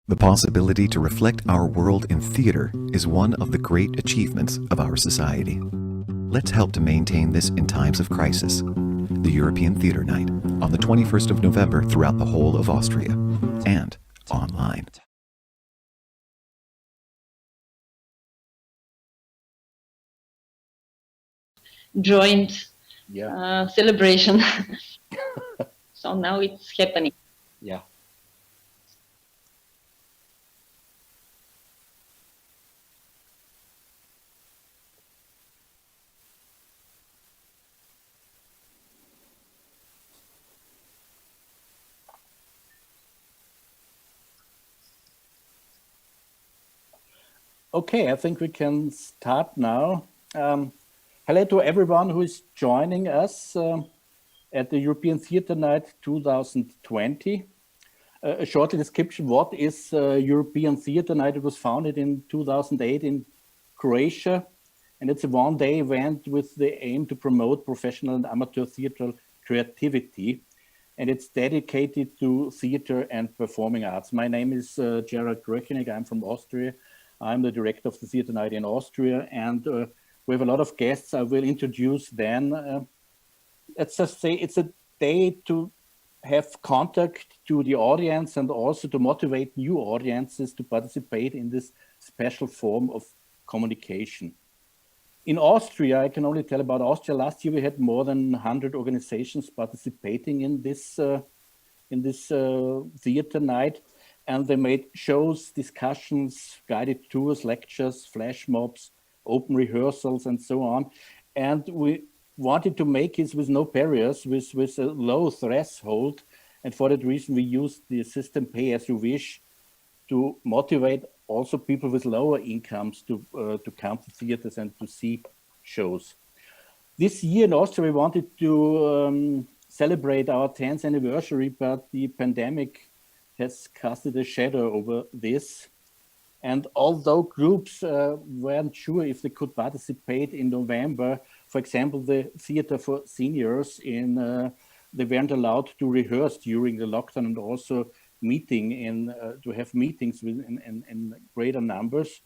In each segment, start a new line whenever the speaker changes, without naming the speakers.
The possibility to reflect our world in theater is one of the great achievements of our society. Let's help to maintain this in times of crisis. The European Theatre Night on the 21st of November throughout the whole of Austria and online.
Joint celebration. So now it's happening.
Yeah. Okay, I think we can start now. Hello to everyone who is joining us at the European Theatre Night 2020. A short description, what is European Theatre Night? It was founded in 2008 in Croatia, and it's a one-day event with the aim to promote professional and amateur theatrical creativity, and it's dedicated to theater and performing arts. My name is Gerald Grieconick. I'm from Austria. I'm the director of the Theatre Night in Austria, and we have a lot of guests. I will introduce then. Let's just say it's a day to have contact to the audience and also to motivate new audiences to participate in this special form of communication. In Austria, I can only tell about Austria. Last year we had more than 100 organizations participating in this theater night, and they made shows, discussions, guided tours, lectures, flash mobs, open rehearsals, and so on. And we wanted to make it with no barriers, with a low threshold. And for that reason, we used the system pay as you wish to motivate also people with lower incomes to come to theaters and to see shows. This year in Austria, we wanted to celebrate our 10th anniversary, but the pandemic has casted a shadow over this. And although groups weren't sure if they could participate in November, for example, the Theatre for Seniors they weren't allowed to rehearse during the lockdown and also to have meetings in greater numbers.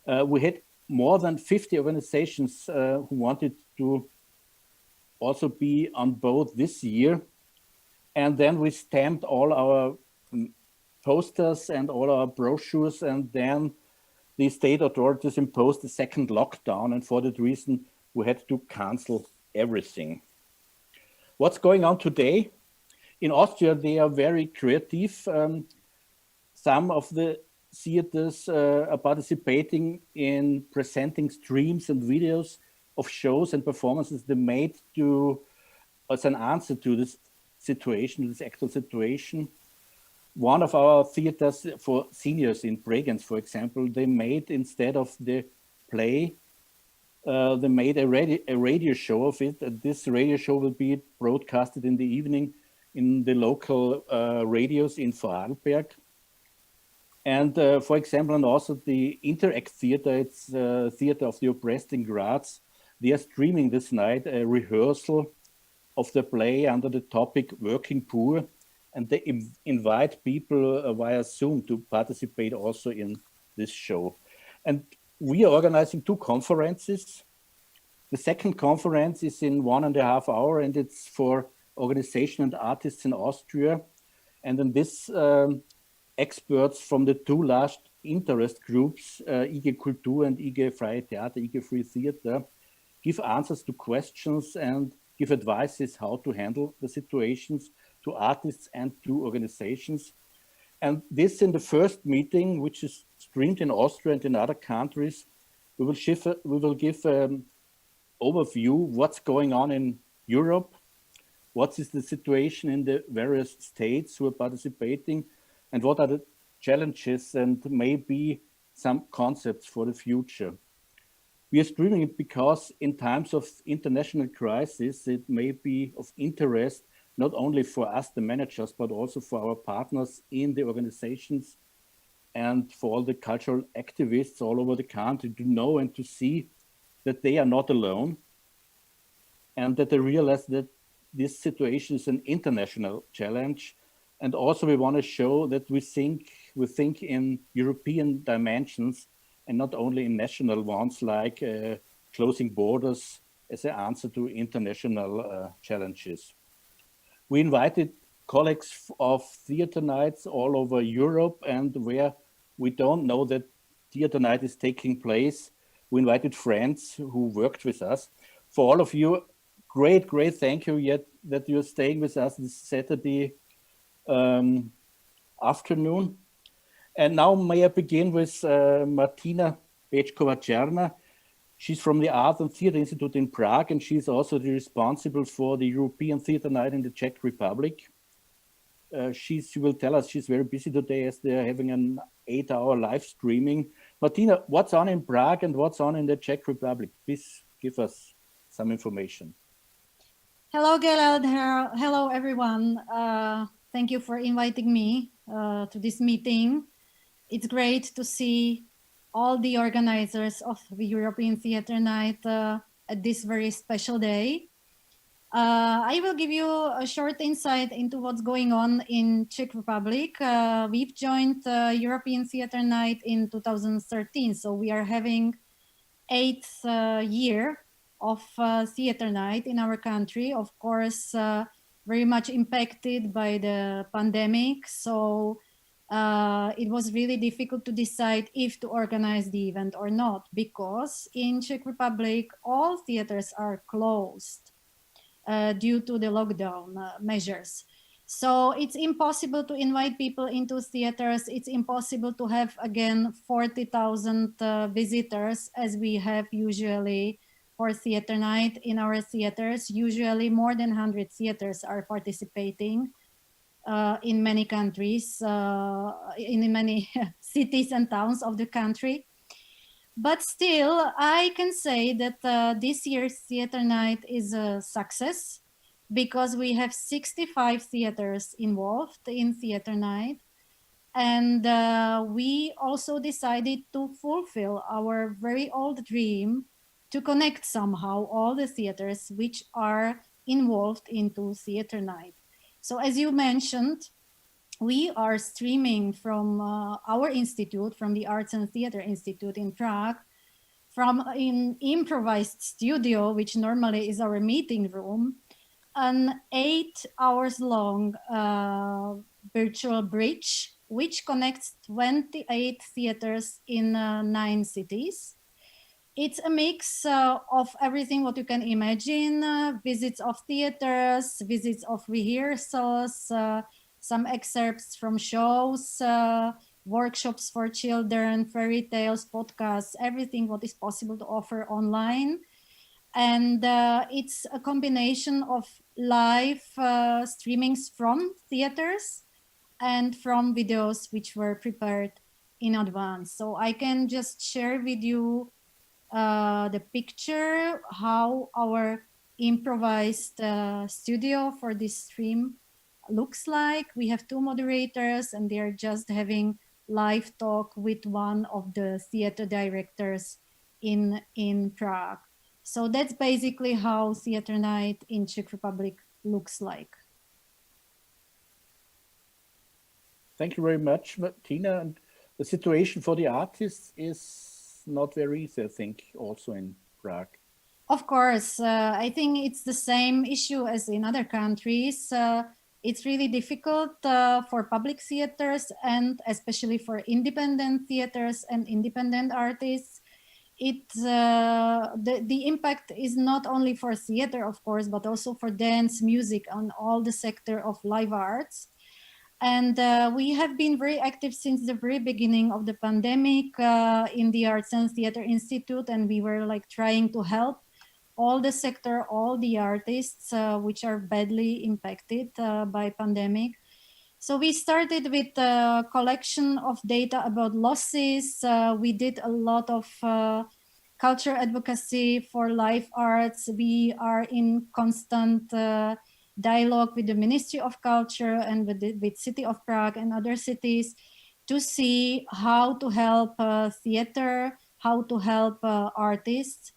We had more than 50 organizations who wanted to also be on board this year. And then we stamped all our posters and all our brochures, and then the state authorities imposed a second lockdown, and for that reason we had to cancel everything. What's going on today? In Austria, they are very creative. Some of the theaters are participating in presenting streams and videos of shows and performances they made as an answer to this situation, this actual situation. One of our theaters for seniors in Bregenz, for example, they made, instead of the play, they made a radio show of it. And this radio show will be broadcasted in the evening in the local radios in Vorarlberg. And for example, and also the Interact Theater, it's a theater of the oppressed in Graz. They are streaming this night a rehearsal of the play under the topic Working Poor. And they invite people via Zoom to participate also in this show. And we are organizing 2 conferences. The second conference is in 1.5 hours, and it's for organization and artists in Austria. And in this, experts from the 2 large interest groups, IG Kultur and IG Freie Theater, IG Free Theater, give answers to questions and give advices how to handle the situations to artists and to organizations. And this, in the first meeting, which is streamed in Austria and in other countries, we will give an overview what's going on in Europe, what is the situation in the various states who are participating, and what are the challenges and maybe some concepts for the future. We are streaming it because in times of international crisis, it may be of interest not only for us, the managers, but also for our partners in the organizations and for all the cultural activists all over the country to know and to see that they are not alone, and that they realize that this situation is an international challenge And also we want to show that we think in European dimensions and not only in national ones, like closing borders as an answer to international challenges. We invited colleagues of theater nights all over Europe, and where we don't know that theater night is taking place, we invited friends who worked with us. For all of you, great thank you yet that you're staying with us this Saturday afternoon. And now may I begin with Martina Bečkova-Černá. She's from the Art and Theatre Institute in Prague, and she's also responsible for the European Theatre Night in the Czech Republic. She will tell us she's very busy today as they're having an 8-hour live streaming. Martina, what's on in Prague and what's on in the Czech Republic? Please give us some information.
Hello, Gerald. Hello, everyone. Thank you for inviting me to this meeting. It's great to see all the organizers of the European Theatre Night at this very special day. I will give you a short insight into what's going on in Czech Republic. We've joined European Theatre Night in 2013, so we are having 8th year of Theatre Night in our country. Of course, very much impacted by the pandemic, so it was really difficult to decide if to organize the event or not, because in Czech Republic, all theaters are closed due to the lockdown measures. So it's impossible to invite people into theaters. It's impossible to have, again, 40,000 visitors as we have usually for Theatre Night in our theaters. Usually more than 100 theaters are participating. In many countries, in many cities and towns of the country. But still, I can say that this year's Theatre Night is a success because we have 65 theaters involved in Theatre Night. And we also decided to fulfill our very old dream to connect somehow all the theaters which are involved into Theatre Night. So as you mentioned, we are streaming from our institute, from the Arts and Theatre Institute in Prague, from an improvised studio, which normally is our meeting room, an 8 hours long virtual bridge, which connects 28 theaters in 9 cities. It's a mix of everything what you can imagine, visits of theaters, visits of rehearsals, some excerpts from shows, workshops for children, fairy tales, podcasts, everything what is possible to offer online. And it's a combination of live streamings from theaters and from videos which were prepared in advance. So I can just share with you the picture, how our improvised studio for this stream looks like. We have 2 moderators and they're just having live talk with one of the theater directors in Prague. So that's basically how Theatre Night in Czech Republic looks like.
Thank you very much, Martina. And the situation for the artists is not very easy, I think, also in Prague.
Of course, I think it's the same issue as in other countries. It's really difficult for public theaters and especially for independent theaters and independent artists. The impact is not only for theater, of course, but also for dance, music, and all the sector of live arts. And we have been very active since the very beginning of the pandemic in the Arts and Theatre Institute, and we were like trying to help all the sector, all the artists which are badly impacted by pandemic. So we started with a collection of data about losses. We did a lot of culture advocacy for live arts. We are in constant dialogue with the Ministry of Culture and with City of Prague and other cities to see how to help theater, how to help artists.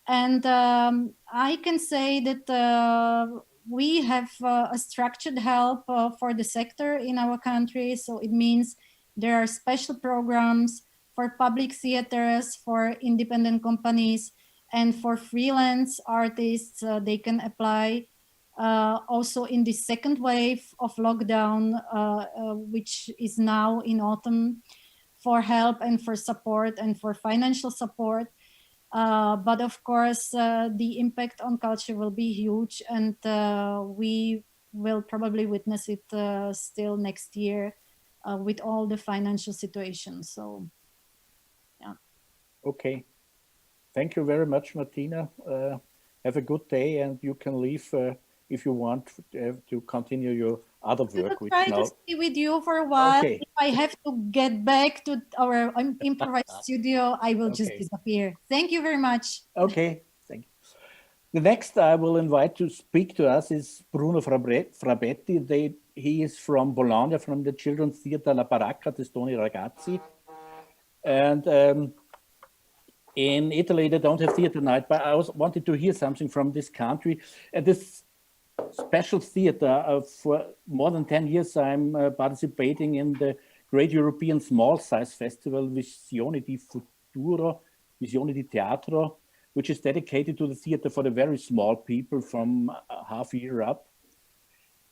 And I can say that we have a structured help for the sector in our country. So it means there are special programs for public theaters, for independent companies, and for freelance artists. They can apply also in the second wave of lockdown, which is now in autumn, for help and for support and for financial support. But of course, the impact on culture will be huge, and we will probably witness it still next year with all the financial situations. So, yeah.
Okay. Thank you very much, Martina. Have a good day, and you can leave if you want to continue your other
I
work.
will try to stay with you for a while.
Okay.
If I have to get back to our improvised studio, I will just disappear. Thank you very much.
Okay, thank you. The next I will invite to speak to us is Bruno Frabetti. He is from Bologna, from the Children's Theatre La Baracca Testoni Ragazzi. And in Italy, they don't have theater night, but I also wanted to hear something from this country. And this special theater, for more than 10 years, I'm participating in the Great European Small Size Festival, Visione di Futuro, Visione di Teatro, which is dedicated to the theater for the very small people from half a year up.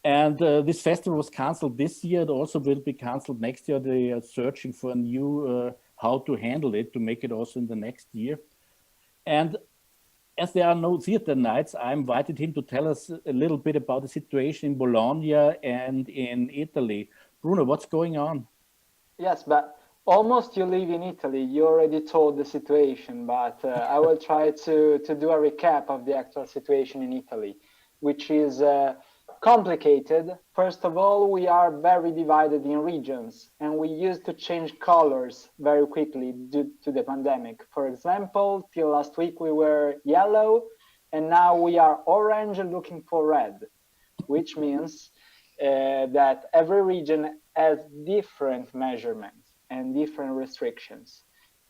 And this festival was canceled this year. It also will be canceled next year. They are searching for a new how to handle it, to make it also in the next year. And as there are no theater nights, I invited him to tell us a little bit about the situation in Bologna and in Italy. Bruno, what's going on?
Yes, but almost you live in Italy. You already told the situation, but I will try to do a recap of the actual situation in Italy, which is complicated. First of all, we are very divided in regions, and we used to change colors very quickly due to the pandemic. For example, till last week we were yellow, and now we are orange looking for red, which means that every region has different measurements and different restrictions.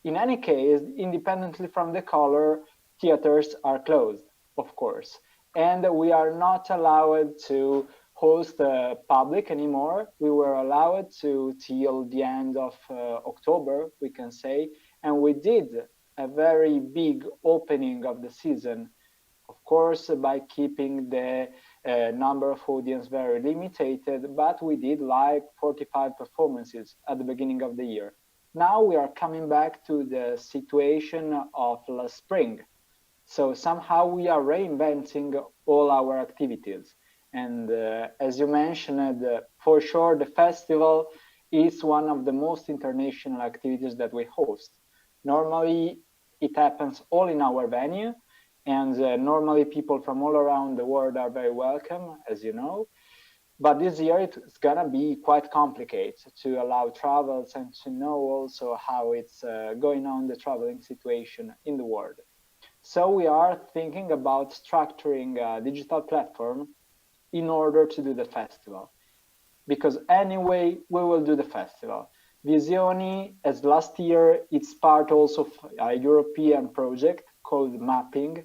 In any case, independently from the color, theaters are closed, of course. And we are not allowed to host the public anymore. We were allowed to till the end of October, we can say, and we did a very big opening of the season, of course, by keeping the number of audience very limited, but we did like 45 performances at the beginning of the year. Now we are coming back to the situation of last spring. So somehow we are reinventing all our activities. And as you mentioned, for sure, the festival is one of the most international activities that we host. Normally, it happens all in our venue. And normally people from all around the world are very welcome, as you know. But this year it's gonna be quite complicated to allow travels and to know also how it's going on, the traveling situation in the world. So we are thinking about structuring a digital platform in order to do the festival. Because anyway, we will do the festival. Visioni, as last year, it's part also of a European project called Mapping,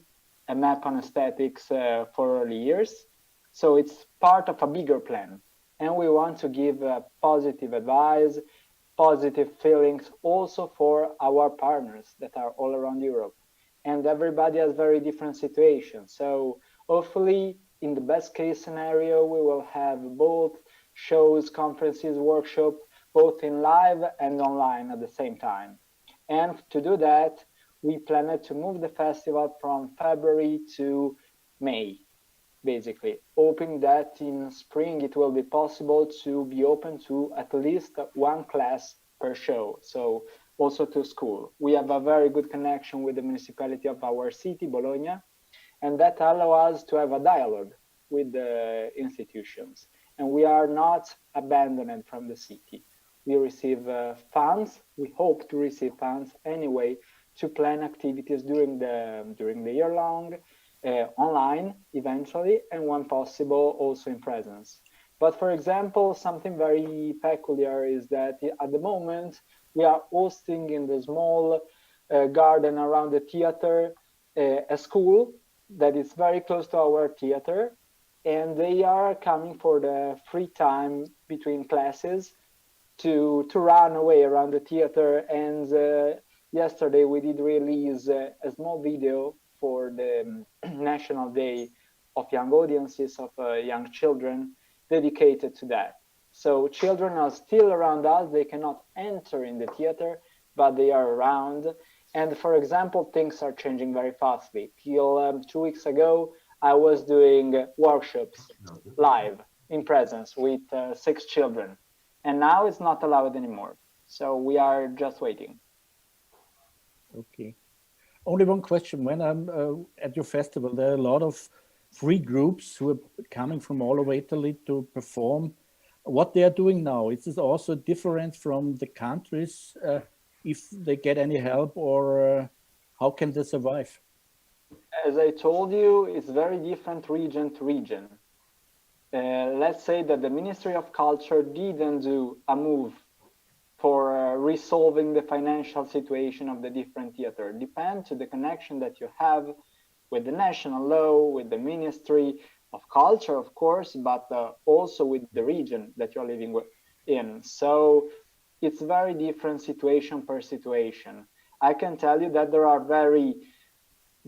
a map on aesthetics for early years. So it's part of a bigger plan. And we want to give positive advice, positive feelings also for our partners that are all around Europe. And everybody has very different situations. So hopefully, in the best case scenario, we will have both shows, conferences, workshops, both in live and online at the same time. And to do that, we planned to move the festival from February to May, basically, hoping that in spring it will be possible to be open to at least one class per show. So also to school. We have a very good connection with the municipality of our city, Bologna, and that allows us to have a dialogue with the institutions. And we are not abandoned from the city. We receive funds, we hope to receive funds anyway, to plan activities during the year long, online eventually, and when possible also in presence. But for example, something very peculiar is that at the moment, we are hosting in the small garden around the theater a school that is very close to our theater. and they are coming for the free time between classes to run away around the theater. And yesterday we did release a small video for the National Day of Young Audiences, of young children, dedicated to that. So children are still around us. They cannot enter in the theater, but they are around. And for example, things are changing very fastly. Till 2 weeks ago, I was doing workshops live in presence with 6 children. And now it's not allowed anymore. So we are just waiting.
Okay. Only one question. When I'm at your festival, there are a lot of free groups who are coming from all over Italy to perform. What they are doing now, is this also different from the countries, if they get any help, or how can they survive?
As I told you, it's very different region to region. Let's say that the Ministry of Culture didn't do a move for resolving the financial situation of the different theater. It depends on the connection that you have with the national law, with the Ministry of Culture, of course, but also with the region that you're living in. So it's very different situation per situation. I can tell you that there are very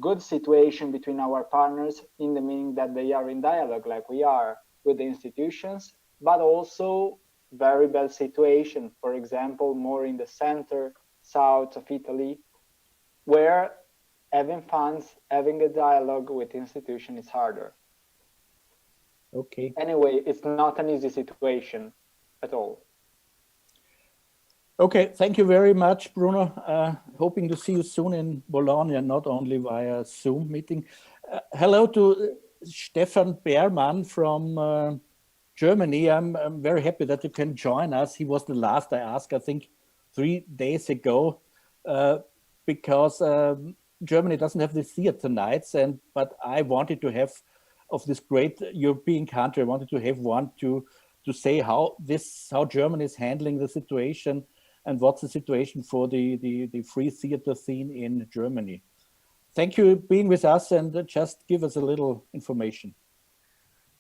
good situation between our partners, in the meaning that they are in dialogue like we are with the institutions, but also very bad situation, for example, more in the center, south of Italy, where having funds, having a dialogue with institution is harder.
Okay.
Anyway, it's not an easy situation at all.
Okay, thank you very much, Bruno. Hoping to see you soon in Bologna, not only via Zoom meeting. Hello to Stefan Beermann from Germany. I'm very happy that you can join us. He was the last I asked, I think 3 days ago, because Germany doesn't have the theater nights, but I wanted to have, of this great European country, I wanted to have one to say how Germany is handling the situation and what's the situation for the free theater scene in Germany. Thank you for being with us, and just give us a little information.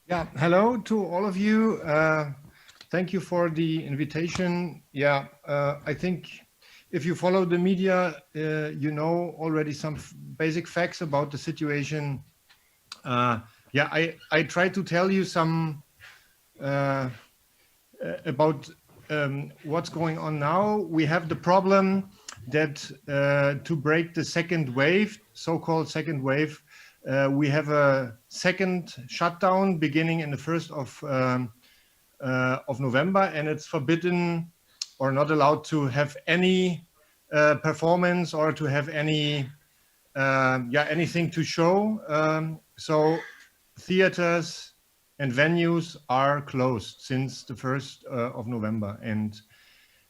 Yeah, hello to all of you. Thank you for the invitation. Yeah, I think if you follow the media, you know already some basic facts about the situation. Yeah, I try to tell you some about what's going on now. We have the problem that to break the second wave, so-called second wave, we have a second shutdown beginning in the 1st of November, and it's forbidden or not allowed to have any performance or to have any anything to show. So theaters and venues are closed since the 1st of November, and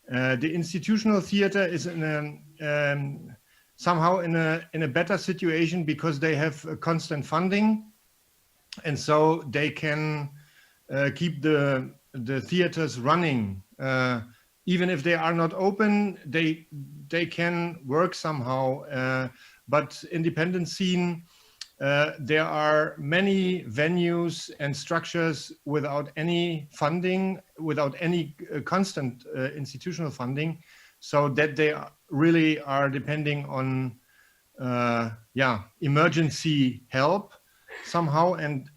the institutional theater is in somehow in a better situation because they have constant funding, and so they can keep the theaters running. Even if they are not open, they can work somehow. But independent scene, there are many venues and structures without any funding, without any constant institutional funding, so that they really are depending on emergency help somehow, and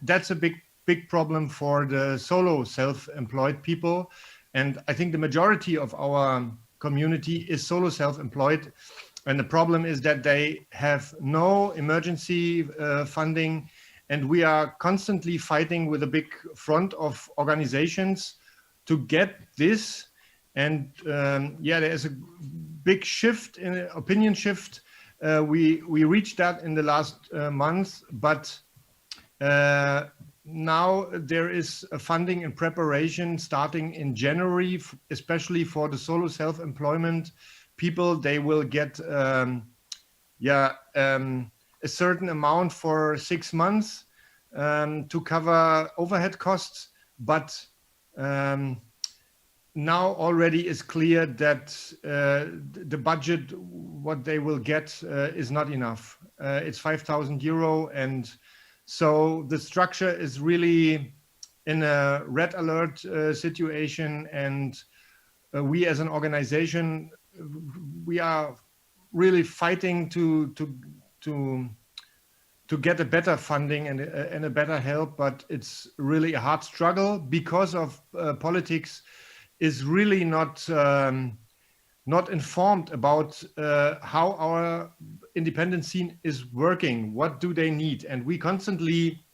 that's a big problem for the solo self-employed people. And I think the majority of our community is solo self-employed. And the problem is that they have no emergency funding, and we are constantly fighting with a big front of organizations to get this. And there is a big shift, in opinion shift. We reached that in the last month, but now there is a funding in preparation starting in January, especially for the solo self-employment people. They will get a certain amount for 6 months to cover overhead costs, but now already is clear that the budget, what they will get, is not enough. It's 5,000 euro, and So the structure is really in a red alert situation, and we as an organization, we are really fighting to get a better funding and a better help, but it's really a hard struggle because of politics is really not informed about how our independent scene is working. What do they need? And we constantly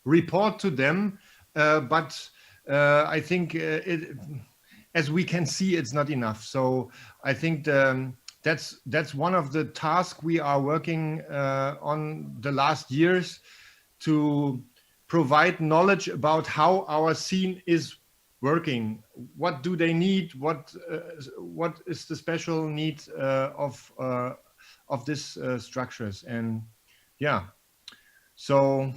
report to them, but I think as we can see, it's not enough. So I think that's one of the tasks we are working on the last years, to provide knowledge about how our scene is working. What do they need? What is the special need of these structures? And yeah, so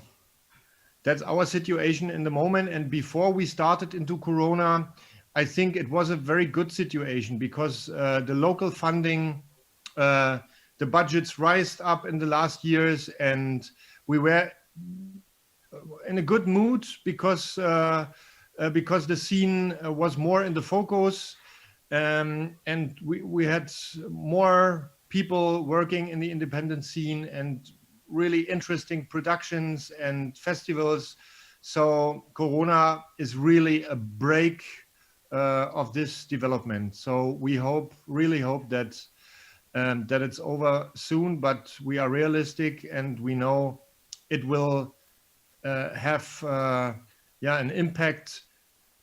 that's our situation in the moment. And before we started into Corona, I think it was a very good situation, because the local funding, the budgets rised up in the last years, and we were in a good mood because the scene was more in the focus, and we had more people working in the independent scene and really interesting productions and festivals. So Corona is really a break of this development. So we really hope that it's over soon, but we are realistic, and we know it will have an impact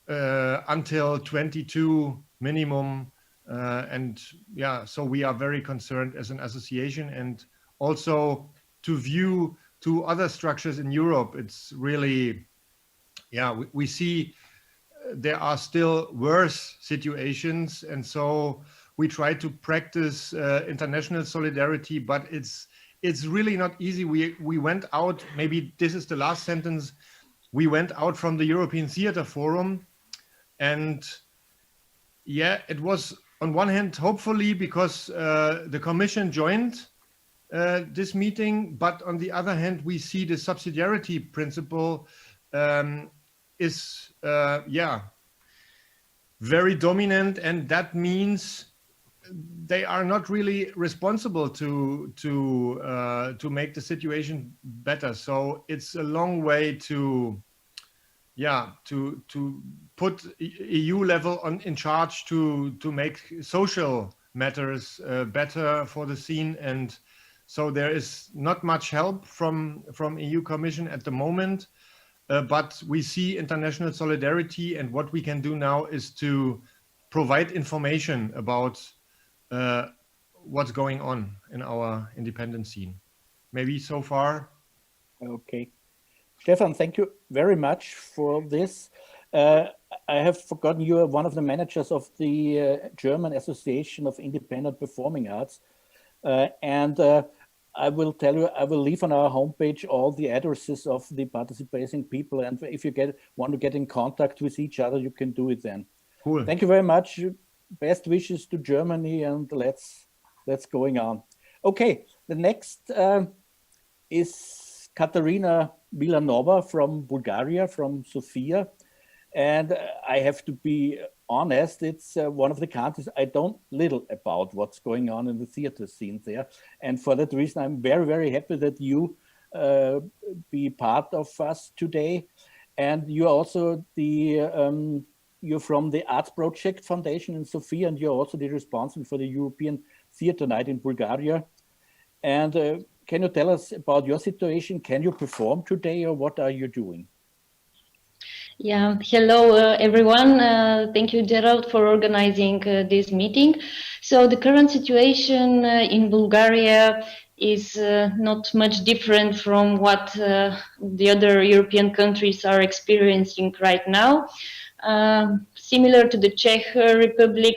until 22 minimum, and yeah, so we are very concerned as an association, and also to view to other structures in Europe. It's really, we see there are still worse situations, and so we try to practice international solidarity, but it's really not easy. We went out, maybe this is the last sentence, we went out from the European Theatre Forum, and it was on one hand hopefully because the Commission joined this meeting, but on the other hand we see the subsidiarity principle is very dominant, and that means they are not really responsible to make the situation better. So it's a long way to put EU level in charge to make social matters better for the scene. And so there is not much help from EU Commission at the moment, but we see international solidarity, and what we can do now is to provide information about what's going on in our independent scene. Maybe so far.
Okay. Stefan, thank you very much for this. I have forgotten you are one of the managers of the German Association of Independent Performing Arts. And I will tell you, I will leave on our homepage all the addresses of the participating people. And if you want to get in contact with each other, you can do it then.
Cool.
Thank you very much. Best wishes to Germany, and let's going on. Okay, the next is Katarina Milanova from Bulgaria, from Sofia. And I have to be honest, it's one of the countries I don't little about what's going on in the theater scene there. And for that reason, I'm very, very happy that you be part of us today. And you're also you're from the Arts Project Foundation in Sofia, and you're also the responsible for the European Theater Night in Bulgaria. And can you tell us about your situation? Can you perform today, or what are you doing?
Yeah, hello everyone. Thank you, Gerald, for organizing this meeting. So the current situation in Bulgaria is not much different from what the other European countries are experiencing right now. Similar to the Czech Republic,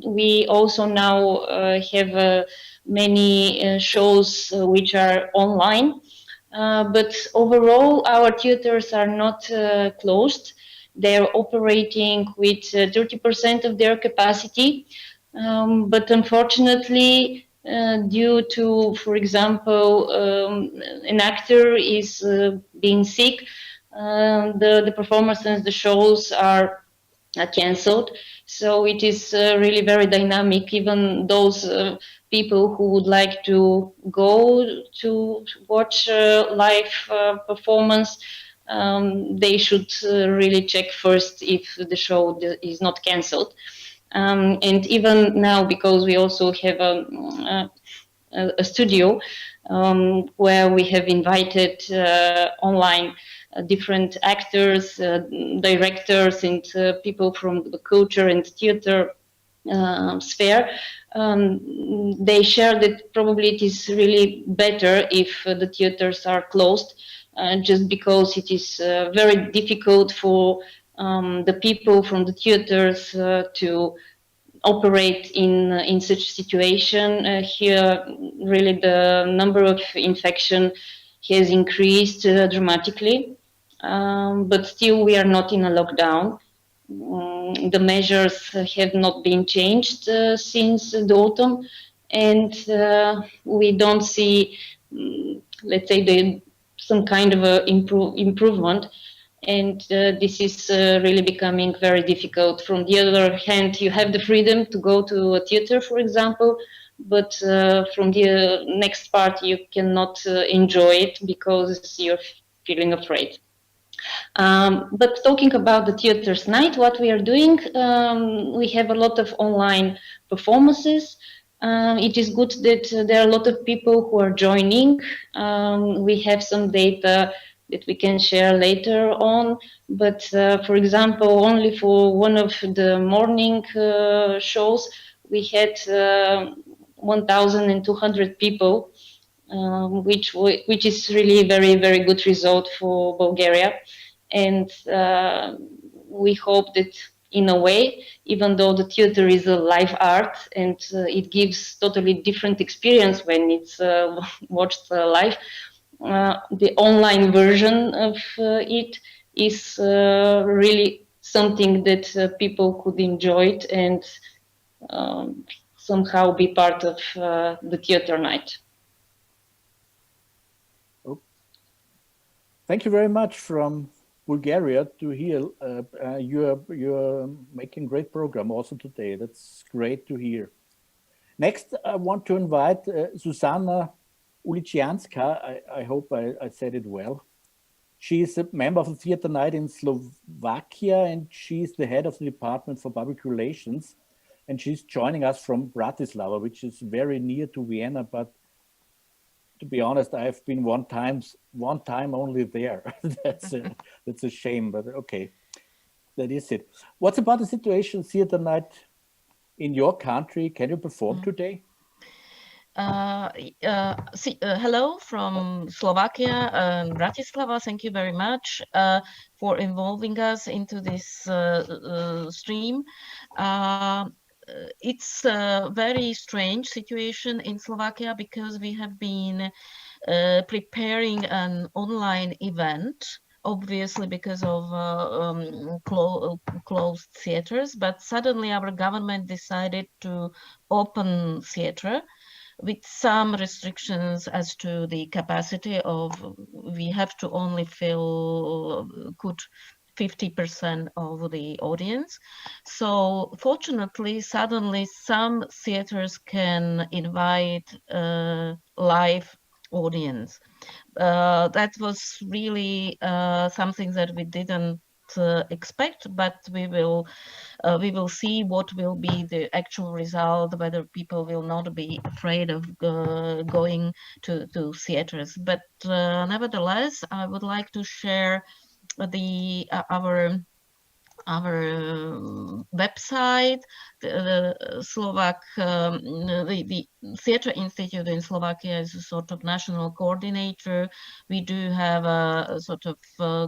we also now have many shows which are online. But overall, our theaters are not closed. They're operating with 30% of their capacity. But unfortunately, due to, for example, an actor is being sick. The performances, the shows are cancelled. So it is really very dynamic. Even those people who would like to go to watch live performance, they should really check first if the show is not cancelled. And even now, because we also have a studio where we have invited online different actors, directors, and people from the culture and theater sphere. They share that probably it is really better if the theaters are closed, just because it is very difficult for the people from the theaters to operate in such situation. Here, really, the number of infection has increased dramatically, but still we are not in a lockdown. The measures have not been changed since the autumn, and we don't see, let's say, some kind of a improvement. And this is really becoming very difficult. From the other hand, you have the freedom to go to a theater, for example, but from the next part, you cannot enjoy it because you're feeling afraid. But talking about the theaters night, what we are doing, we have a lot of online performances. It is good that there are a lot of people who are joining. We have some data that we can share later on. But for example, only for one of the morning shows, we had 1,200 people, which is really very, very good result for Bulgaria. And we hope that in a way, even though the theater is a live art and it gives totally different experience when it's watched live, the online version of it is really something that people could enjoy it and somehow be part of the theater night.
Oh. Thank you very much from Bulgaria to hear. You're making great program also today. That's great to hear. Next, I want to invite Susana Ulichianska. I hope I said it well. She is a member of the Theater Night in Slovakia, and she's the head of the Department for Public Relations. And she's joining us from Bratislava, which is very near to Vienna. But to be honest, I've been one time only there. That's a shame, but okay, that is it. What's about the situation, Theater Night, in your country? Can you perform today?
Hello from Slovakia and Bratislava. Thank you very much for involving us into this stream. It's a very strange situation in Slovakia because we have been preparing an online event, obviously because of closed theaters, but suddenly our government decided to open theater with some restrictions as to the capacity of, we have to only fill 50% of the audience. So fortunately, suddenly some theaters can invite live audience. That was really something that we didn't expect, but we will see what will be the actual result, whether people will not be afraid of going to theaters. But nevertheless, I would like to share our website, the Slovak, the Theatre Institute in Slovakia is a sort of national coordinator. We do have a sort of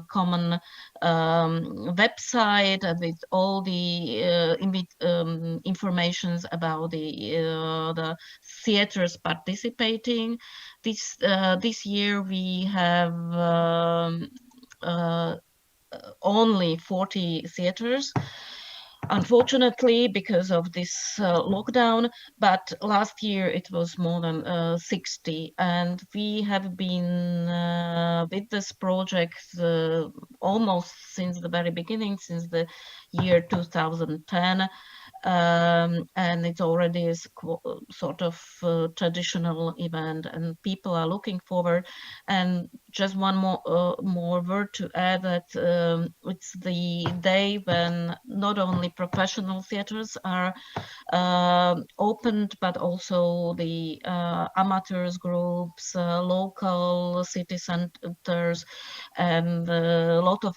common website with all the informations about the theaters participating. This year we have only 40 theaters. unfortunately, because of this lockdown, but last year it was more than 60, and we have been with this project almost since the very beginning, since the year 2010. And it already is sort of traditional event, and people are looking forward. And just one more word to add, that it's the day when not only professional theaters are opened, but also the amateurs groups, local city centers, and a lot of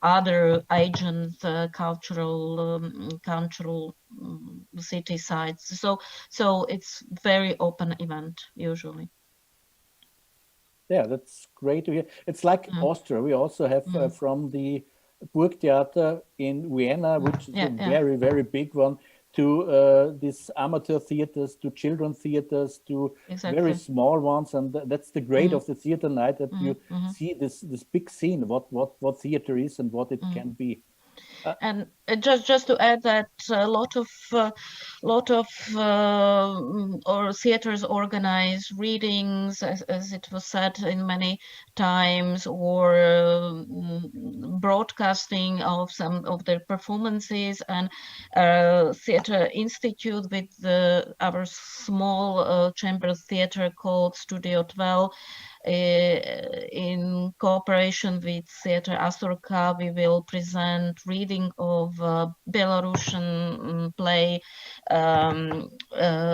other agent cultural city sites. So it's very open event usually.
Yeah, that's great to hear. It's like Austria. We also have from the Burgtheater in Vienna, which is a very, very big one, to these amateur theaters, to children theaters, to very small ones. And that's the great of the theater night, that you see this big scene, what theater is and what it can be.
And just to add that a lot of or theaters organize readings, as it was said in many times, or broadcasting of some of their performances. And Theater Institute with our small chamber theater called Studio 12, in cooperation with Theater Astorka, we will present reading of Belarusian play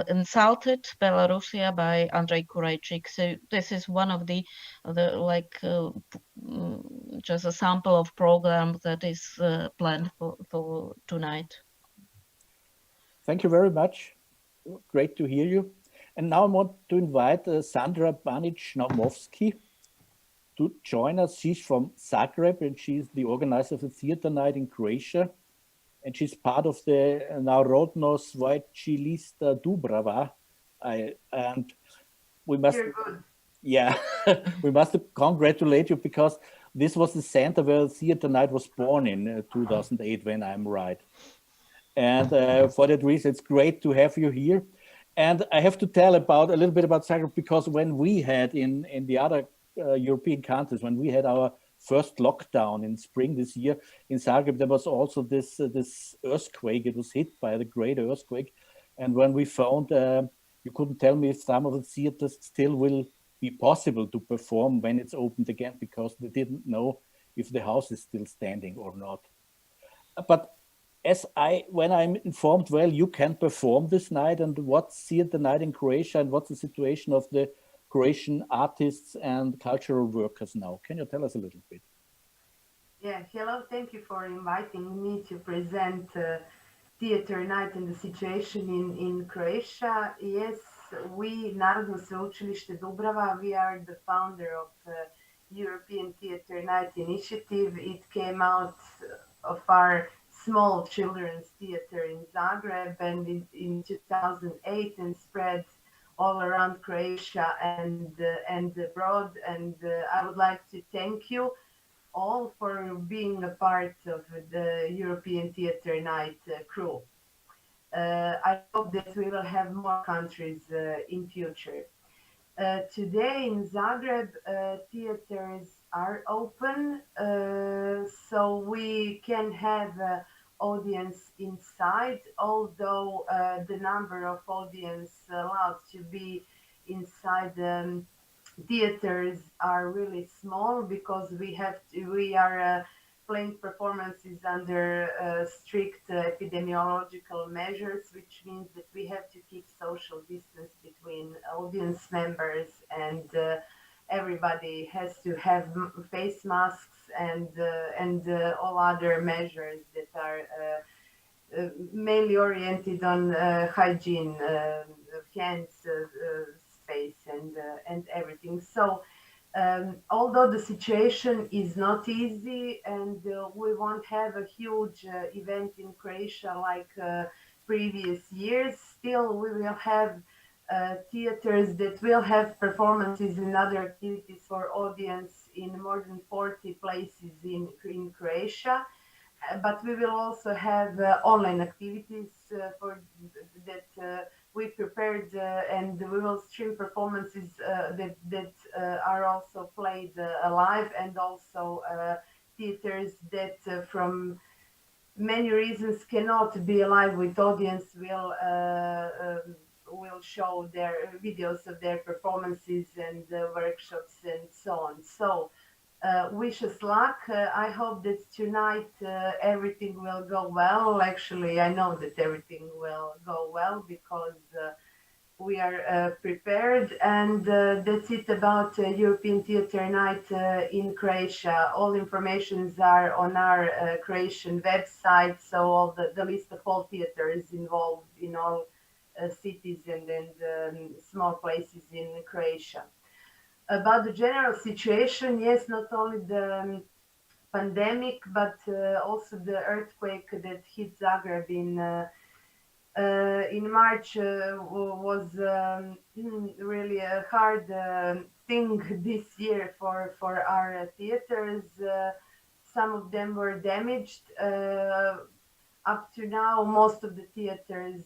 Insulted Belarusia by Andrei Kurajczyk. So this is one of the just a sample of program that is planned for tonight.
Thank you very much. Great to hear you. And now I want to invite Sandra Banic-Naumovsky to join us. She's from Zagreb, and she's the organizer of the theater night in Croatia. And she's part of the Narodno Sveučilište Dubrava. And we must, yeah, we must congratulate you, because this was the center where theater night was born in 2008, when I'm right. And for that reason, it's great to have you here. And I have to tell a little bit about Zagreb, because when we had in the other European countries, when we had our first lockdown in spring this year in Zagreb, there was also this earthquake. It was hit by the great earthquake. And when we found, you couldn't tell me if some of the theaters still will be possible to perform when it's opened again, because they didn't know if the house is still standing or not. But when I'm informed, well, you can perform this night. And what's theater night in Croatia, and what's the situation of the Croatian artists and cultural workers now? Can you tell us a little bit?
Yeah, hello, thank you for inviting me to present theater night and the situation in Croatia. Yes, we, Narodno Sveučilište Dubrava, we are the founder of European Theater Night Initiative. It came out of our small children's theater in Zagreb, and in 2008, and spread all around Croatia and abroad. And I would like to thank you all for being a part of the European Theater Night crew. I hope that we will have more countries in future. Today in Zagreb, theaters are open, so we can have audience inside, although the number of audience allowed to be inside theaters are really small, because we are playing performances under strict epidemiological measures, which means that we have to keep social distance between audience members, and everybody has to have face masks and all other measures that are mainly oriented on hygiene, hands, space, and everything. So although the situation is not easy, and we won't have a huge event in Croatia like previous years, still we will have theaters that will have performances and other activities for audience in more than 40 places in Croatia. but we will also have online activities for that we prepared, and we will stream performances that are also played live, and also theaters that from many reasons cannot be alive with audience will show their videos of their performances and workshops and so on. So wish us luck. I hope that tonight everything will go well. Actually, I know that everything will go well because we are prepared, and that's it about European Theatre Night in Croatia. All informations are on our Croatian website, so all the list of all theatres involved in all cities and small places in Croatia. About the general situation, yes, not only the pandemic, but also the earthquake that hit Zagreb in March was really a hard thing this year for our theaters. Some of them were damaged. Up to now, most of the theaters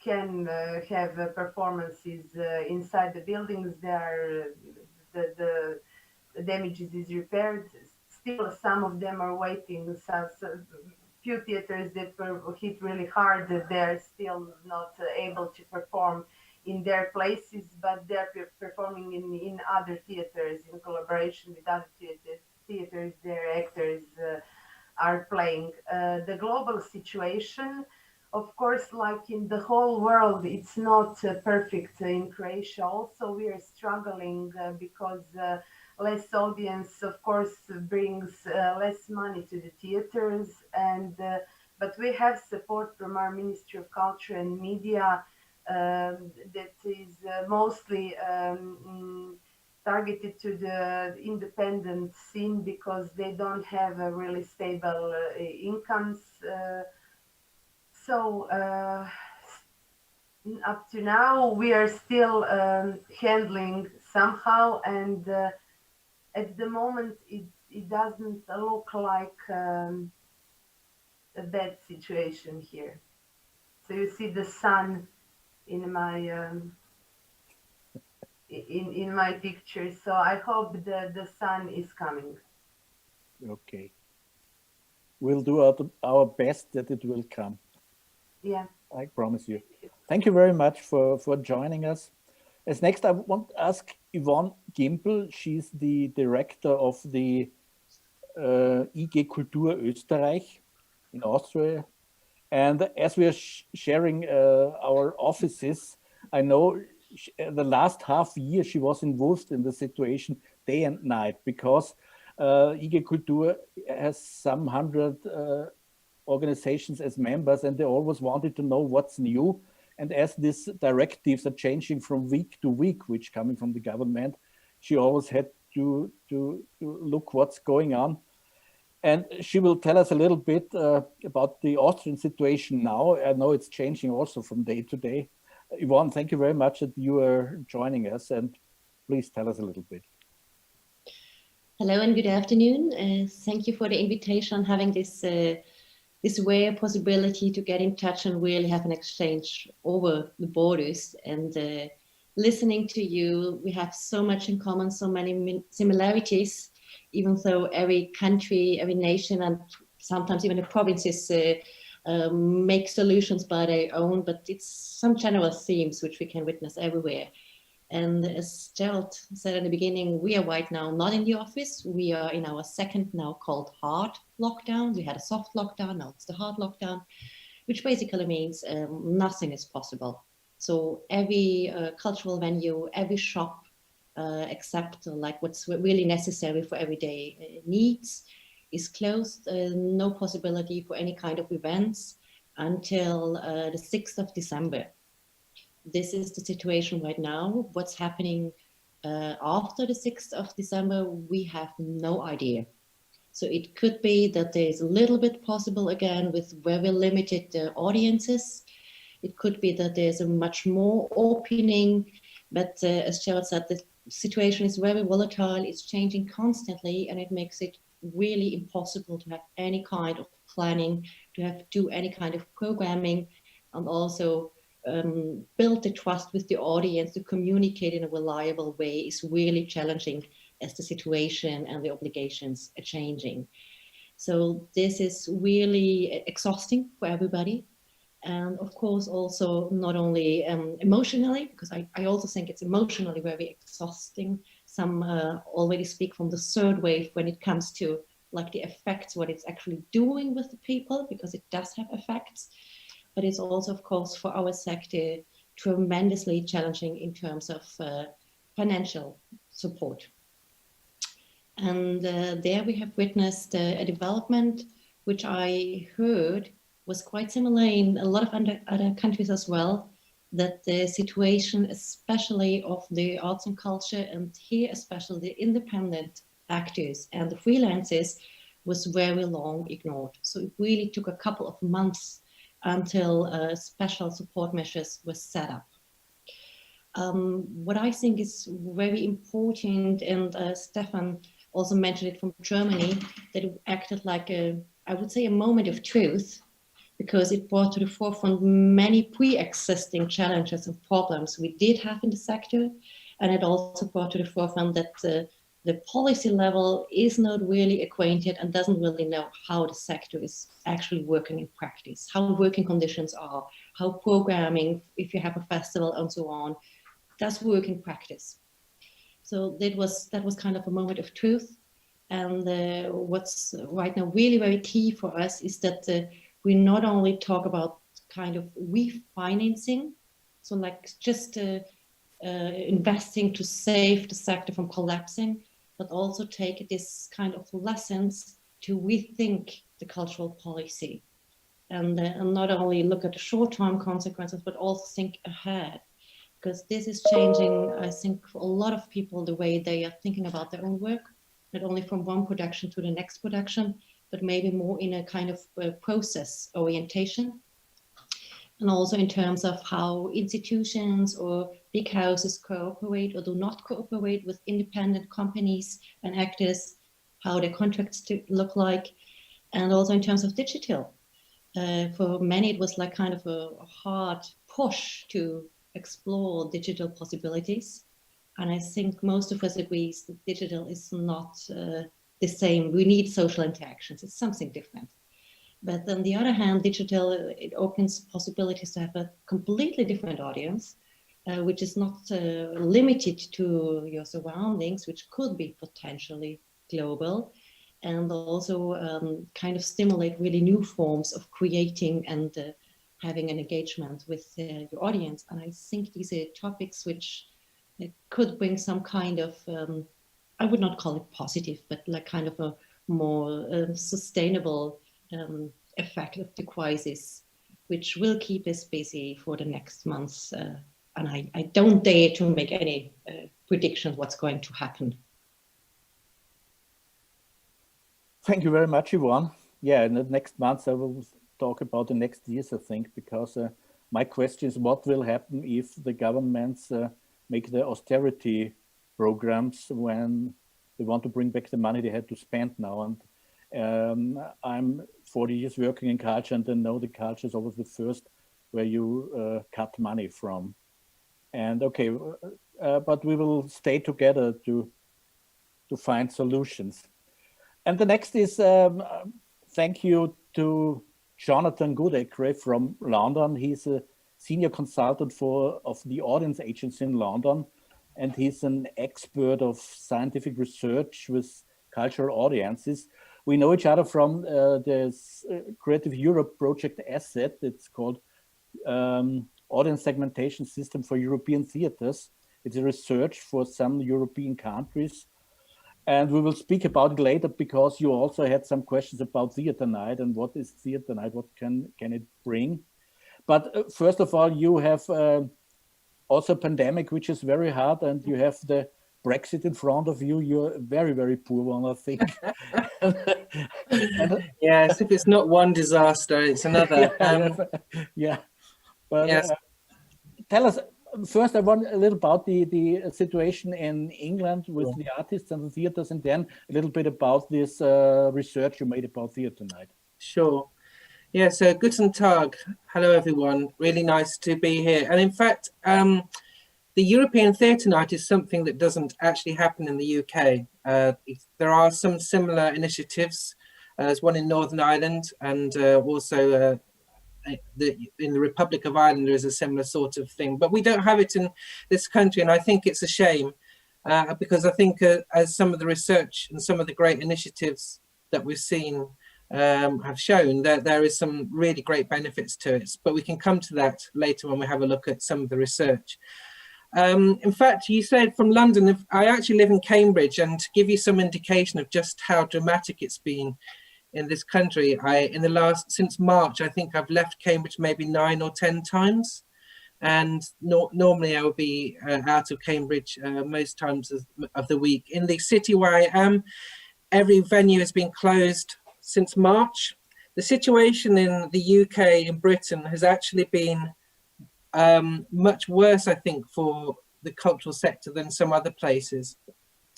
can have performances inside the buildings. The damages is repaired. Still, some of them are waiting. So few theaters that were hit really hard, they're still not able to perform in their places, but they're performing in other theaters in collaboration with other theaters. Their actors are playing. The global situation, of course, like in the whole world, it's not perfect. In Croatia also we are struggling because less audience, of course, brings less money to the theaters, and but we have support from our Ministry of Culture and Media that is mostly targeted to the independent scene because they don't have a really stable incomes. So up to now, we are still handling somehow, and at the moment, it doesn't look like a bad situation here. So you see the sun in my in my picture. So I hope the sun is coming.
Okay. We'll do our best that it will come.
Yeah.
I promise you. Thank you very much for joining us. As next, I want to ask Yvonne Gimpel. She's the director of the IG Kultur Österreich in Austria. And as we are sharing our offices, I know the last half year she was involved in the situation day and night because IG Kultur has some 100 organizations as members, and they always wanted to know what's new. And as these directives are changing from week to week, which coming from the government, she always had to look what's going on. And she will tell us a little bit about the Austrian situation now. I know it's changing also from day to day. Yvonne, thank you very much that you are joining us, and please tell us a little bit.
Hello and good afternoon. Thank you for the invitation, having this rare possibility to get in touch and really have an exchange over the borders. And listening to you, we have so much in common, so many similarities, even though every country, every nation, and sometimes even the provinces make solutions by their own, but it's some general themes which we can witness everywhere. And as Gerald said in the beginning, we are right now not in the office. We are in our second, now called hard lockdown. We had a soft lockdown, now it's the hard lockdown, which basically means nothing is possible. So every cultural venue, every shop, except like what's really necessary for everyday needs, is closed. No possibility for any kind of events until the 6th of December. This is the situation right now. What's happening after the 6th of December, we have no idea. So it could be that there's a little bit possible again with very limited audiences. It could be that there's a much more opening, but as Gerald said, the situation is very volatile. It's changing constantly, and it makes it really impossible to have any kind of planning, to do any kind of programming, and also build the trust with the audience to communicate in a reliable way is really challenging as the situation and the obligations are changing. So this is really exhausting for everybody. And of course, also not only emotionally, because I also think it's emotionally very exhausting. Some already speak from the third wave when it comes to like the effects, what it's actually doing with the people, because it does have effects. But it's also, of course, for our sector, tremendously challenging in terms of financial support. And there we have witnessed a development, which I heard was quite similar in a lot of other countries as well, that the situation, especially of the arts and culture, and here especially the independent actors and the freelancers, was very long ignored. So it really took a couple of months until special support measures were set up. What I think is very important, and Stefan also mentioned it from Germany, that it acted like I would say a moment of truth, because it brought to the forefront many pre-existing challenges and problems we did have in the sector. And it also brought to the forefront that the policy level is not really acquainted and doesn't really know how the sector is actually working in practice, how working conditions are, how programming, if you have a festival and so on, does work in practice. So that was kind of a moment of truth. And what's right now really very key for us is that we not only talk about kind of refinancing, so like just investing to save the sector from collapsing, but also take this kind of lessons to rethink the cultural policy, and not only look at the short-term consequences, but also think ahead, because this is changing, I think, for a lot of people, the way they are thinking about their own work, not only from one production to the next production, but maybe more in a kind of process orientation. And also in terms of how institutions or big houses cooperate or do not cooperate with independent companies and actors, how their contracts look like. And also in terms of digital. For many, it was like kind of a hard push to explore digital possibilities. And I think most of us agree that digital is not the same. We need social interactions. It's something different. But on the other hand, digital, it opens possibilities to have a completely different audience, which is not limited to your surroundings, which could be potentially global, and also kind of stimulate really new forms of creating and having an engagement with your audience. And I think these are topics which could bring some kind of, I would not call it positive, but like kind of a more sustainable effect of the crisis, which will keep us busy for the next months. And I don't dare to make any predictions what's going to happen.
Thank you very much, Yvonne. Yeah, in the next months I will talk about the next years, I think, because my question is what will happen if the governments make the austerity programs when they want to bring back the money they had to spend now. And I'm 40 years working in culture, and I know the culture is always the first where you cut money from. And okay, but we will stay together to find solutions. And the next is thank you to Jonathan Goodacre from London. He's a senior consultant of the Audience Agency in London, and he's an expert of scientific research with cultural audiences. We know each other from this Creative Europe project asset. It's called Audience Segmentation System for European Theaters. It's a research for some European countries. And we will speak about it later because you also had some questions about Theatre Night and what is Theatre Night, what can it bring? But first of all, you have also a pandemic, which is very hard, and you have the Brexit in front of you. You're a very, very poor one, I think.
Yes, if it's not one disaster, it's another.
Yeah. But
yes.
Tell us, first I want a little about the situation in England with the artists and the theaters, and then a little bit about this research you made about Theatre Night.
Sure. Yeah, so guten Tag. Hello, everyone. Really nice to be here. And in fact, the European Theatre Night is something that doesn't actually happen in the UK. There are some similar initiatives. There's one in Northern Ireland, and also in the Republic of Ireland there is a similar sort of thing, but we don't have it in this country, and I think it's a shame because I think as some of the research and some of the great initiatives that we've seen have shown, that there is some really great benefits to it, but we can come to that later when we have a look at some of the research. In fact, you said from London. I actually live in Cambridge, and to give you some indication of just how dramatic it's been in this country, since March, I think I've left Cambridge maybe 9 or 10 times, and normally I would be out of Cambridge most times of the week. In the city where I am, every venue has been closed since March. The situation in the UK and Britain has actually been much worse, I think, for the cultural sector than some other places.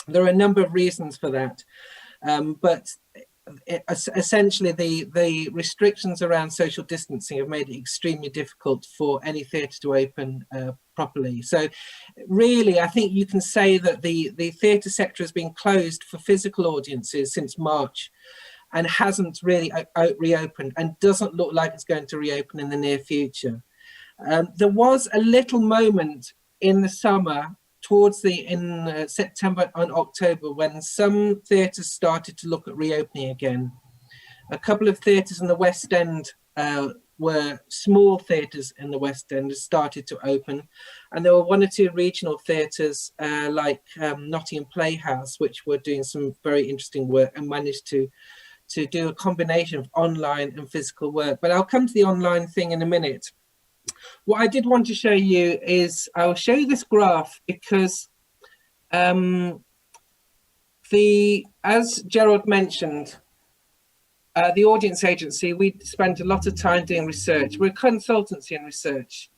There are a number of reasons for that, but essentially the restrictions around social distancing have made it extremely difficult for any theatre to open properly. So really, I think you can say that the theatre sector has been closed for physical audiences since March and hasn't really reopened, and doesn't look like it's going to reopen in the near future. There was a little moment in the summer in September and October when some theatres started to look at reopening again. A couple of theatres in the West End, were small theatres in the West End, started to open, and there were 1 or 2 regional theatres like Nottingham Playhouse, which were doing some very interesting work and managed to do a combination of online and physical work. But I'll come to the online thing in a minute. What I did want to show you is, I'll show you this graph because as Gerald mentioned, the audience agency, we spent a lot of time doing research. We're a consultancy in research.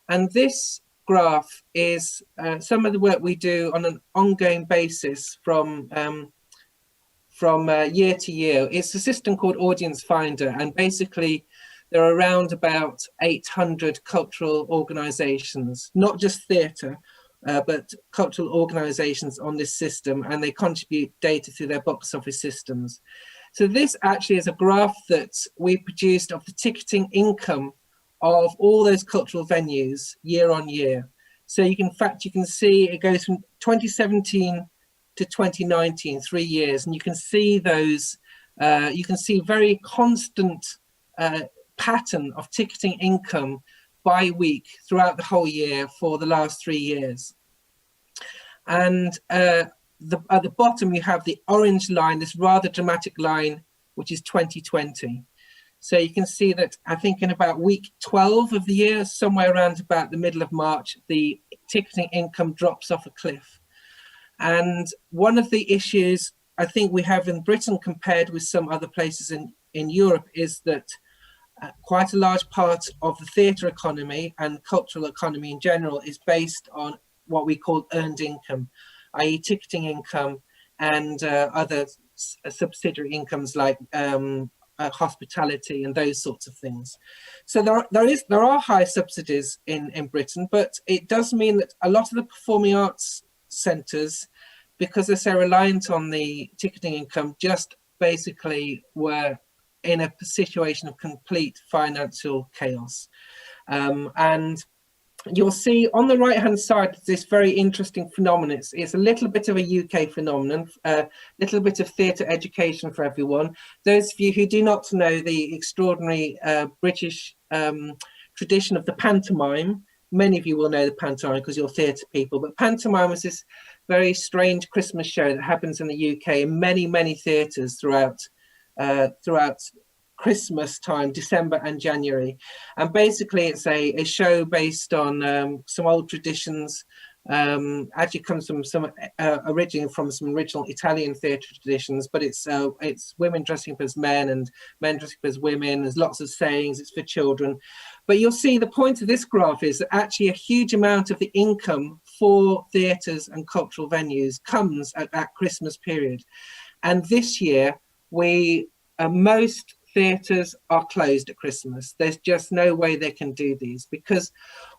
And this graph is some of the work we do on an ongoing basis from year to year. It's a system called Audience Finder, and basically there are around about 800 cultural organisations, not just theatre, but cultural organisations on this system, and they contribute data through their box office systems. So this actually is a graph that we produced of the ticketing income of all those cultural venues year on year. So you can see it goes from 2017 to 2019, 3 years, and you can see those, you can see very constant pattern of ticketing income by week throughout the whole year for the last 3 years. And at the bottom you have the orange line, this rather dramatic line, which is 2020. So you can see that I think in about week 12 of the year, somewhere around about the middle of March, the ticketing income drops off a cliff. And one of the issues I think we have in Britain compared with some other places in Europe is that quite a large part of the theatre economy and cultural economy in general is based on what we call earned income, i.e. ticketing income and other subsidiary incomes like hospitality and those sorts of things. So there are high subsidies in Britain, but it does mean that a lot of the performing arts centres, because they're so reliant on the ticketing income, just basically were in a situation of complete financial chaos. And you'll see on the right hand side this very interesting phenomenon. It's a little bit of a UK phenomenon, a little bit of theatre education for everyone. Those of you who do not know the extraordinary British tradition of the pantomime, many of you will know the pantomime because you're theatre people, but pantomime is this very strange Christmas show that happens in the UK in many theatres throughout Christmas time, December and January. And basically it's a show based on some old traditions Actually comes from some originally from some original Italian theatre traditions, but it's women dressing up as men and men dressing up as women. There's lots of sayings. It's for children, but you'll see the point of this graph is that actually a huge amount of the income for theatres and cultural venues comes at that Christmas period, and this year most theatres are closed at Christmas. There's just no way they can do these, because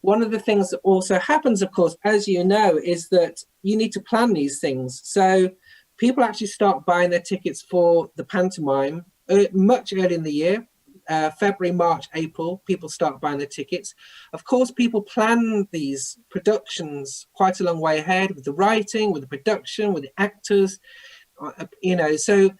one of the things that also happens, of course, as you know, is that you need to plan these things. So people actually start buying their tickets for the pantomime much early in the year. February, March, April, people start buying their tickets. Of course, people plan these productions quite a long way ahead with the writing, with the production, with the actors, so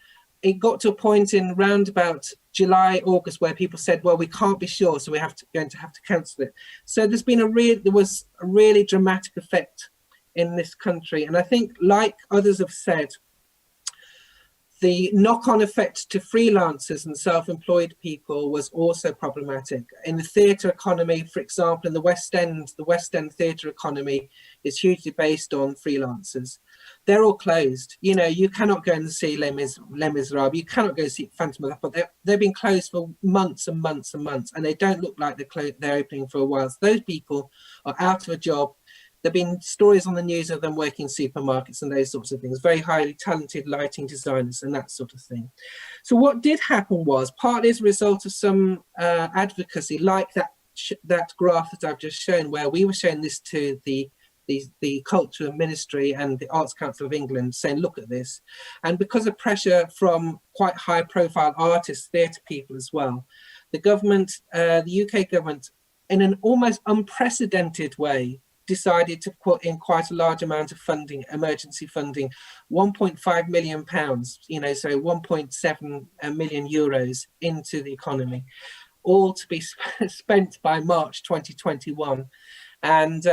it got to a point in round about July, August, where people said, well, we can't be sure, so we're going to have to cancel it. So there was a really dramatic effect in this country. And I think, like others have said, the knock-on effect to freelancers and self-employed people was also problematic. In the theatre economy, for example, in the West End theatre economy is hugely based on freelancers. They're all closed. You cannot go and see Les Miserables. You cannot go see Phantom of the Opera. They've been closed for months and months and months, and they don't look like they're opening for a while. So those people are out of a job. There have been stories on the news of them working in supermarkets and those sorts of things, very highly talented lighting designers and that sort of thing. So what did happen was, partly as a result of some advocacy, like that graph that I've just shown, where we were showing this to the Culture Ministry and the Arts Council of England, saying, look at this. And because of pressure from quite high profile artists, theatre people as well, the government, the UK government, in an almost unprecedented way, decided to put in quite a large amount of funding, emergency funding, £1.5 million, so 1.7 million euros into the economy, all to be spent by March 2021. And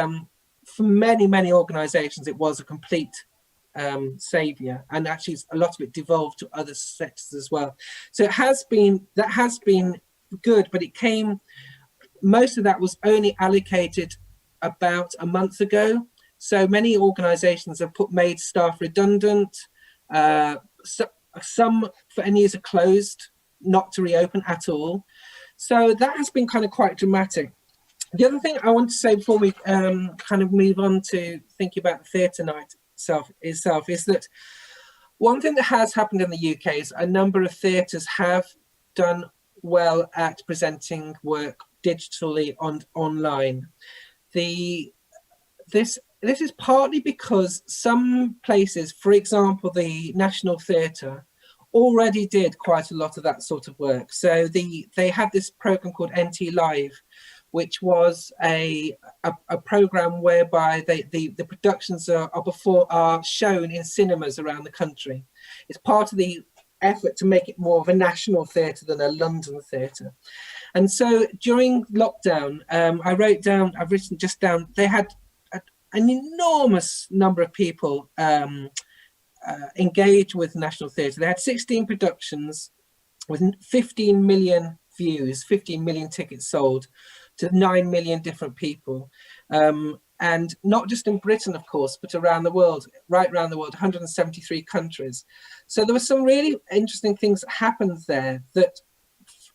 for many, many organisations, it was a complete saviour, and actually a lot of it devolved to other sectors as well. So that has been good, but most of that was only allocated about a month ago. So many organisations have made staff redundant. Some venues are closed, not to reopen at all. So that has been kind of quite dramatic. The other thing I want to say before we kind of move on to thinking about the theatre night itself is that one thing that has happened in the UK is a number of theatres have done well at presenting work digitally and online. This is partly because some places, for example, the National Theatre, already did quite a lot of that sort of work. So they had this program called NT Live, which was a program whereby the productions are shown in cinemas around the country. It's part of the effort to make it more of a national theatre than a London theatre. And so during lockdown, I've written just down, they had an enormous number of people engage with National Theatre. They had 16 productions with 15 million views, 15 million tickets sold to 9 million different people. And not just in Britain, of course, but around the world, right around the world, 173 countries. So there were some really interesting things that happened there, that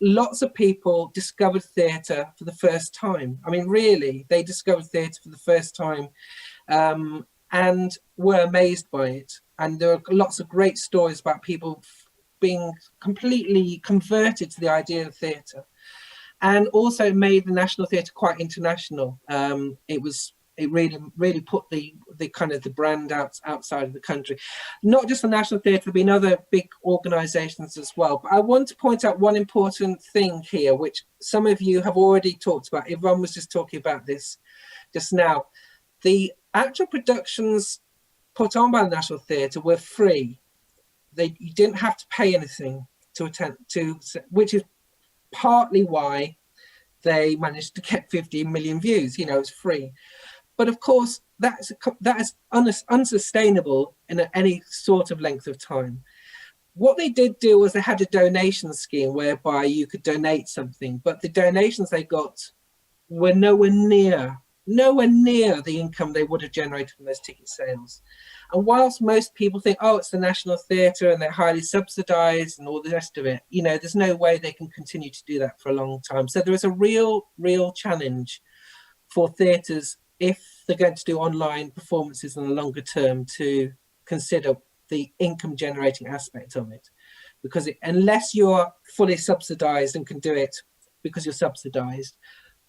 lots of people discovered theatre for the first time. I mean, really, they discovered theatre for the first time and were amazed by it. And there are lots of great stories about people being completely converted to the idea of theatre, and also made the National Theatre quite international. It really put the kind of the brand outside of the country. Not just the National Theatre, there've been other big organisations as well. But I want to point out one important thing here, which some of you have already talked about. Yvonne was just talking about this just now. The actual productions put on by the National Theatre were free. You didn't have to pay anything to attend to, which is partly why they managed to get 15 million views. It's free. But of course, that is unsustainable in any sort of length of time. What they did do was they had a donation scheme whereby you could donate something, but the donations they got were nowhere near nowhere near the income they would have generated from those ticket sales. And whilst most people think, oh, it's the National Theatre and they're highly subsidised and all the rest of it, you know, there's no way they can continue to do that for a long time. So there is a real challenge for theatres, if they're going to do online performances in the longer term, to consider the income generating aspect of it. Because unless you're fully subsidised and can do it because you're subsidised,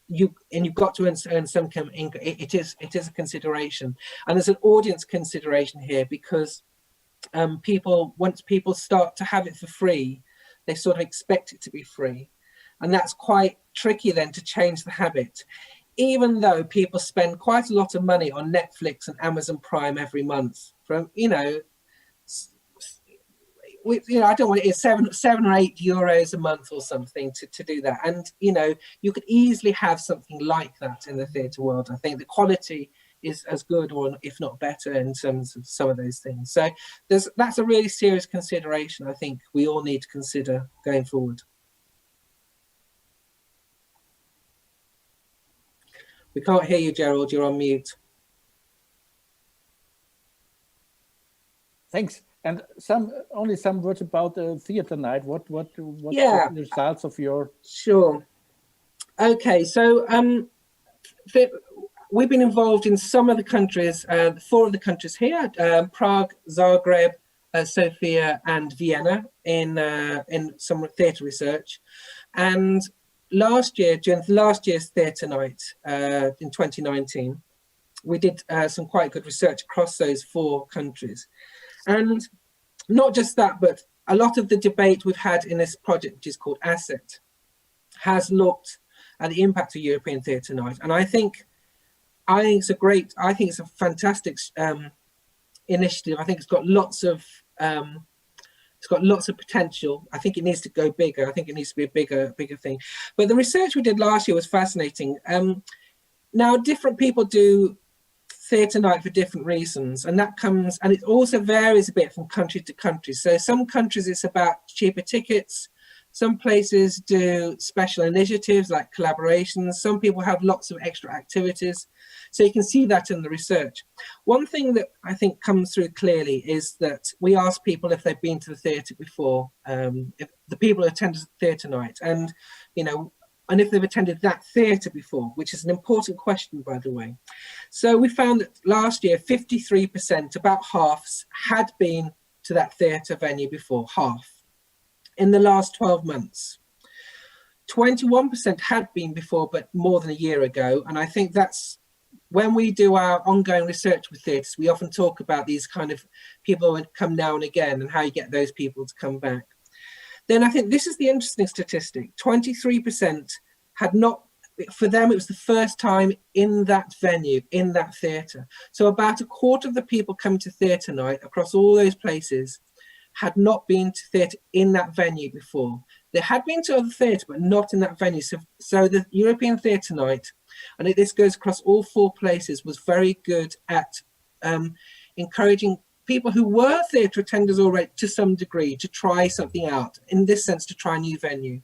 you've got to earn some income. It is a consideration, and there's an audience consideration here, because once people start to have it for free, they sort of expect it to be free, and that's quite tricky then to change the habit. Even though people spend quite a lot of money on Netflix and Amazon Prime every month, from I don't want it, it's 7 or 8 euros a month or something to do that. And, you know, you could easily have something like that in the theatre world. I think the quality is as good, or if not better, in terms of some of those things. So that's a really serious consideration I think we all need to consider going forward. We can't hear you, Gerald, you're on mute.
Thanks. And only some words about theatre night. What
Yeah.
the results of your?
Sure. Okay, so we've been involved in some of the countries, 4 of the countries here: Prague, Zagreb, Sofia, and Vienna, in some theatre research. And last year, during last year's theatre night in 2019, we did some quite good research across those 4 countries. And not just that, but a lot of the debate we've had in this project, which is called Asset, has looked at the impact of European Theatre Night. And I think it's a fantastic initiative. I think it's got lots of potential. I think it needs to go bigger. I think it needs to be a bigger thing. But the research we did last year was fascinating. Now, different people do theatre night for different reasons, and it also varies a bit from country to country. So some countries it's about cheaper tickets, some places do special initiatives like collaborations, some people have lots of extra activities. So you can see that in the research. One thing that I think comes through clearly is that we ask people if they've been to the theatre before, if the people who attended theatre night, and and if they've attended that theatre before, which is an important question, by the way. So we found that last year, 53%, about half, had been to that theatre venue before, half, in the last 12 months. 21% had been before, but more than a year ago. And I think that's, when we do our ongoing research with theatres, we often talk about these kind of people who come now and again and how you get those people to come back. Then I think this is the interesting statistic. 23% had not, for them, it was the first time in that venue, in that theatre. So about a quarter of the people coming to theatre night across all those places had not been to theatre in that venue before. They had been to other theatre, but not in that venue. So the European Theatre Night, and this goes across all 4 places, was very good at encouraging people who were theatre attenders already to some degree to try something out, in this sense, to try a new venue.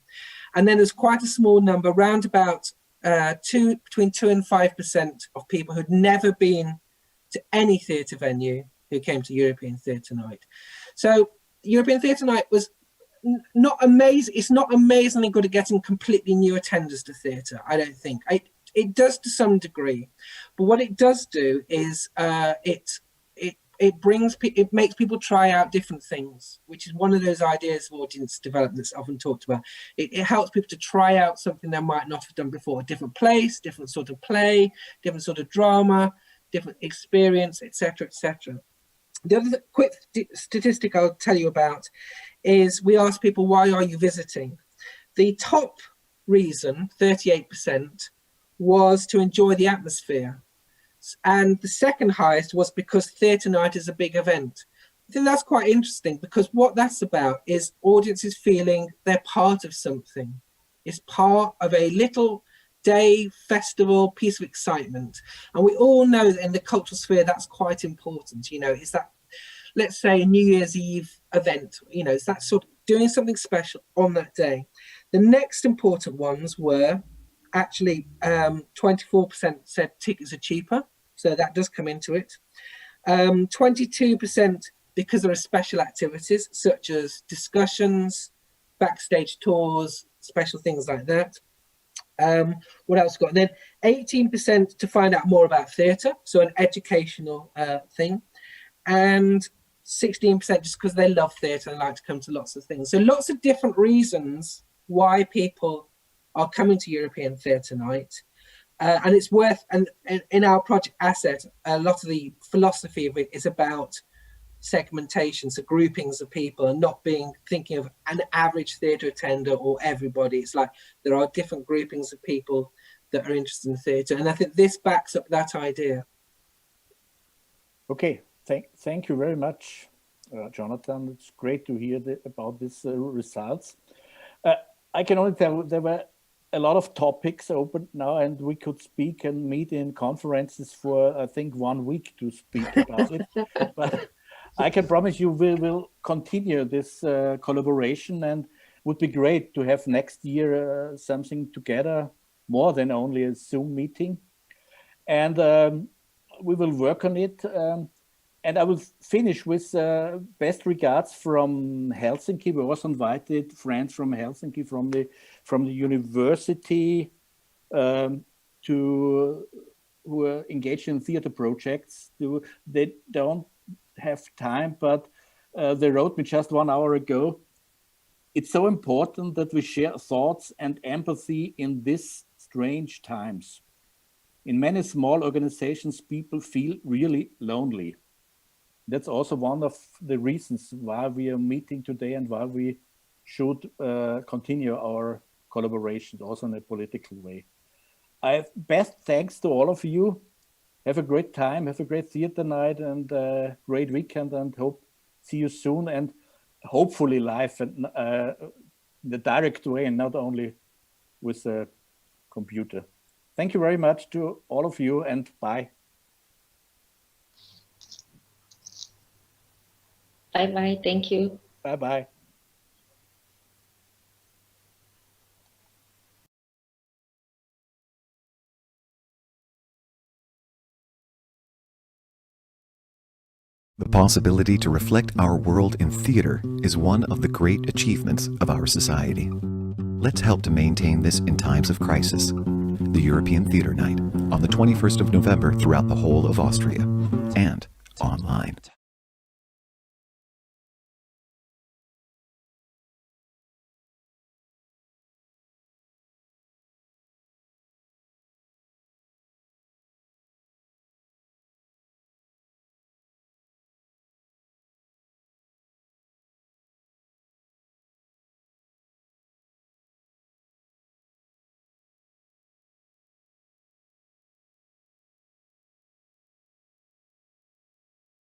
And then there's quite a small number, around about between 2 and 5% of people who'd never been to any theatre venue who came to European Theatre Night. So European Theatre Night was not amazing. It's not amazingly good at getting completely new attenders to theatre, I don't think. It does to some degree, but what it does do is it makes people try out different things, which is one of those ideas of audience development that's often talked about. It helps people to try out something they might not have done before, a different place, different sort of play, different sort of drama, different experience, etc., etc. The other quick statistic I'll tell you about is we ask people, why are you visiting? The top reason, 38%, was to enjoy the atmosphere. And the second highest was because theatre night is a big event. I think that's quite interesting, because what that's about is audiences feeling they're part of something. It's part of a little day, festival, piece of excitement. And we all know that in the cultural sphere, that's quite important. It's that, let's say, a New Year's Eve event, it's that sort of doing something special on that day. The next important ones were Actually, 24% said tickets are cheaper, so that does come into it. 22% because there are special activities such as discussions, backstage tours, special things like that. What else got? Then 18% to find out more about theatre, so an educational thing, and 16% just because they love theatre and like to come to lots of things. So lots of different reasons why people are coming to European Theatre Night. And it's worth, and in our project asset, a lot of the philosophy of it is about segmentation, so groupings of people, and not thinking of an average theatre attender or everybody. It's like there are different groupings of people that are interested in theatre, and I think this backs up that idea.
Okay, thank you very much, Jonathan. It's great to hear about these results. I can only tell there were a lot of topics open now, and we could speak and meet in conferences for, I think, 1 week to speak about it. But I can promise you we will continue this collaboration, and would be great to have next year something together, more than only a Zoom meeting. And we will work on it. And I will finish with best regards from Helsinki. We also invited friends from Helsinki, from the university, who are engaged in theater projects. They don't have time, but they wrote me just 1 hour ago. It's so important that we share thoughts and empathy in these strange times. In many small organizations, people feel really lonely. That's also one of the reasons why we are meeting today and why we should continue our collaboration also in a political way. I have best thanks to all of you. Have a great time, have a great theater night, and a great weekend, and hope see you soon, and hopefully live and the direct way and not only with a computer. Thank you very much to all of you, and bye.
Bye-bye. Thank you.
Bye-bye.
The possibility to reflect our world in theater is one of the great achievements of our society. Let's help to maintain this in times of crisis. The European Theater Night on the 21st of November throughout the whole of Austria and online.